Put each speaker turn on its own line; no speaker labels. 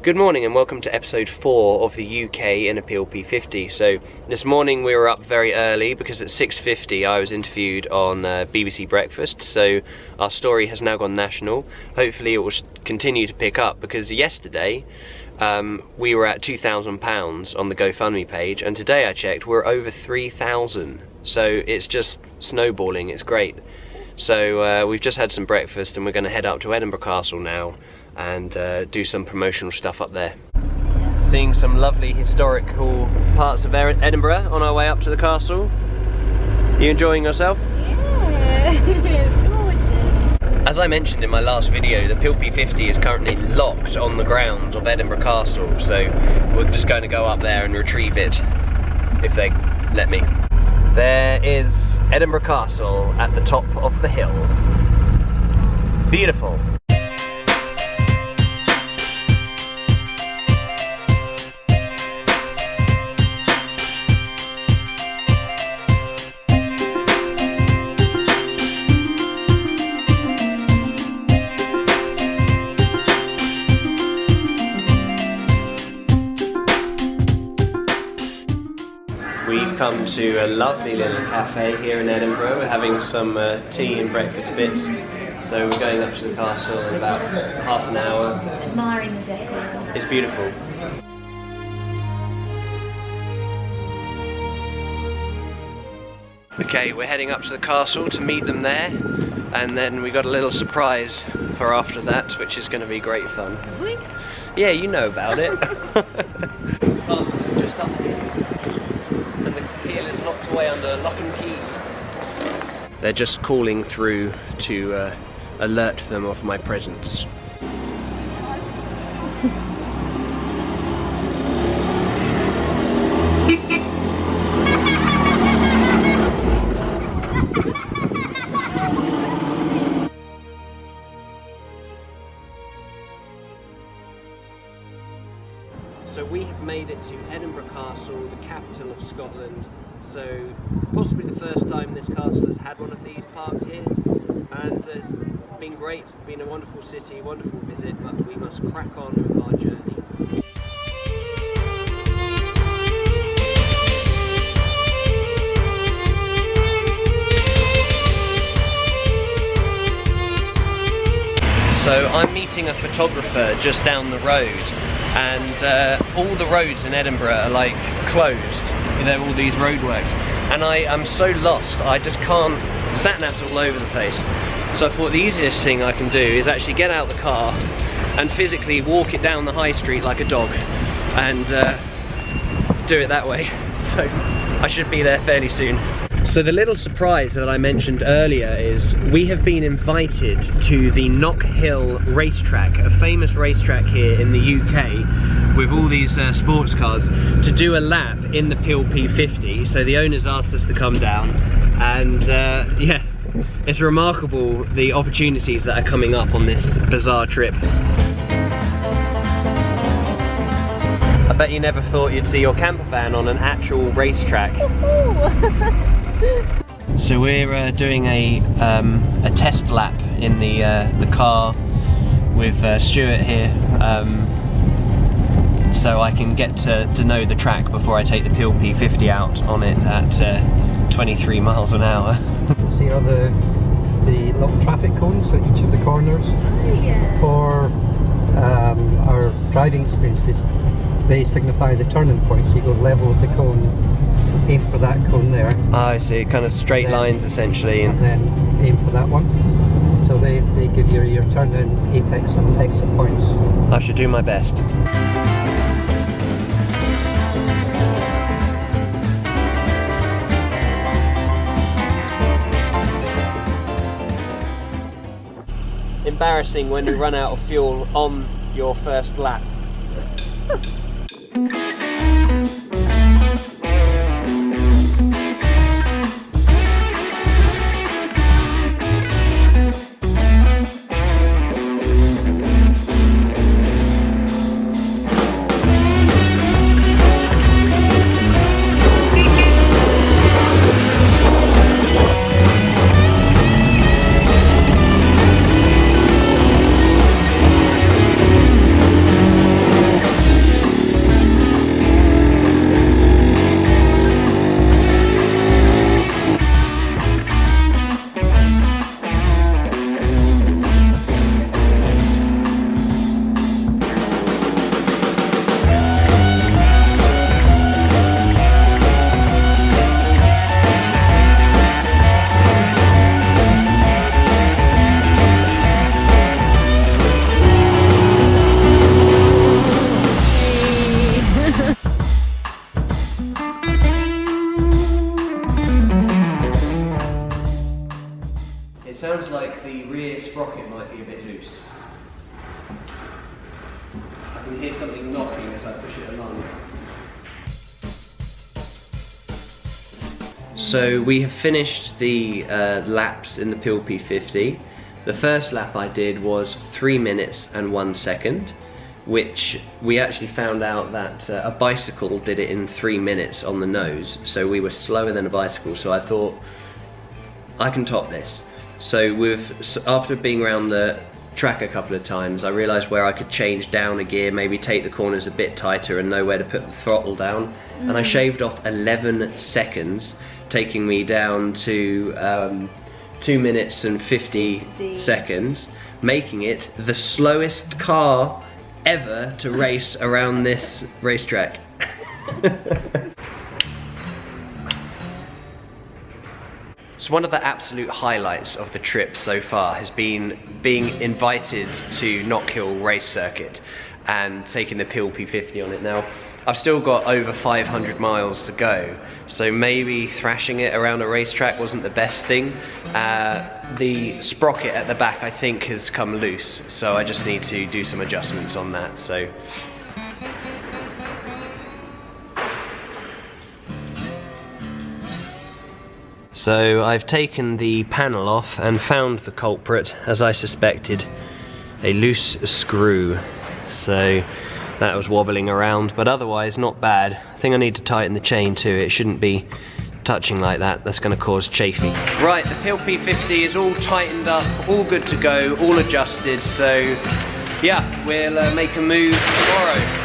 Good morning and welcome to episode 4 of the UK in a Peel P50. So this morning we were up very early because at 6:50 I was interviewed on BBC Breakfast, so our story has now gone national. Hopefully it will continue to pick up because yesterday we were at £2,000 on the GoFundMe page, and today I checked we're over 3,000, so it's just snowballing. It's great. So we've just had some breakfast and we're going to head up to Edinburgh Castle now and do some promotional stuff up there. Seeing some lovely historical parts of Edinburgh on our way up to the castle. You enjoying yourself?
Yeah, it's gorgeous.
As I mentioned in my last video, the Peel P50 is currently locked on the grounds of Edinburgh Castle, so we're just going to go up there and retrieve it, if they let me. There is Edinburgh Castle at the top of the hill. Beautiful. We've come to a lovely little cafe here in Edinburgh. We're having some tea and breakfast bits. So we're going up to the castle in about half an hour.
Admiring the decor.
It's beautiful. Okay, we're heading up to the castle to meet them there. And then we got a little surprise for after that, which is going to be great fun.
Have we?
Yeah, you know about it. The castle is just up here. And the peel is locked away under lock and key. They're just calling through to alert them of my presence. So we have made it to Edinburgh Castle, the capital of Scotland. So possibly the first time this castle has had one of these parked here, and it's been great, been a wonderful city, wonderful visit, but we must crack on with our journey. So I'm meeting a photographer just down the road, and all the roads in Edinburgh are like closed. There are all these roadworks, and I'm so lost. I just can't. Sat-nav's all over the place. So I thought the easiest thing I can do is actually get out the car and physically walk it down the high street like a dog, and do it that way. So I should be there fairly soon. So the little surprise that I mentioned earlier is we have been invited to the Knockhill racetrack, a famous racetrack here in the UK with all these sports cars, to do a lap in the Peel P50. So the owners asked us to come down, and yeah, it's remarkable the opportunities that are coming up on this bizarre trip. I bet you never thought you'd see your camper van on an actual racetrack. So we're doing a test lap in the car with Stuart here, so I can get to know the track before I take the Peel P50 out on it at 23 miles an hour.
See are the little traffic cones at each of the corners.
Oh, yeah.
For our driving experiences, they signify the turning points. You go level with the cone, aim for that cone there.
Ah, I see, kind of straight lines essentially.
And then aim for that one. So they give you your turn in, apex and exit points.
I should do my best. Embarrassing when you run out of fuel on your first lap. can hear something knocking as I push it along. So we have finished the laps in the Peel P50. The first lap I did was 3 minutes and 1 second, which we actually found out that a bicycle did it in 3 minutes on the nose, so we were slower than a bicycle, so I thought, I can top this. So after being around the track a couple of times, I realised where I could change down a gear, maybe take the corners a bit tighter and know where to put the throttle down, and I shaved off 11 seconds, taking me down to 2 minutes and 50 seconds, making it the slowest car ever to race around this racetrack. So one of the absolute highlights of the trip so far has been being invited to Knockhill race circuit and taking the Peel P50 on it. Now, I've still got over 500 miles to go, so maybe thrashing it around a racetrack wasn't the best thing. The sprocket at the back, I think, has come loose, so I just need to do some adjustments on that. So I've taken the panel off and found the culprit, as I suspected, a loose screw. So that was wobbling around, but otherwise not bad. I think I need to tighten the chain too. It shouldn't be touching like that. That's going to cause chafing. Right, the Peel P50 is all tightened up, all good to go, all adjusted. So yeah, we'll make a move tomorrow.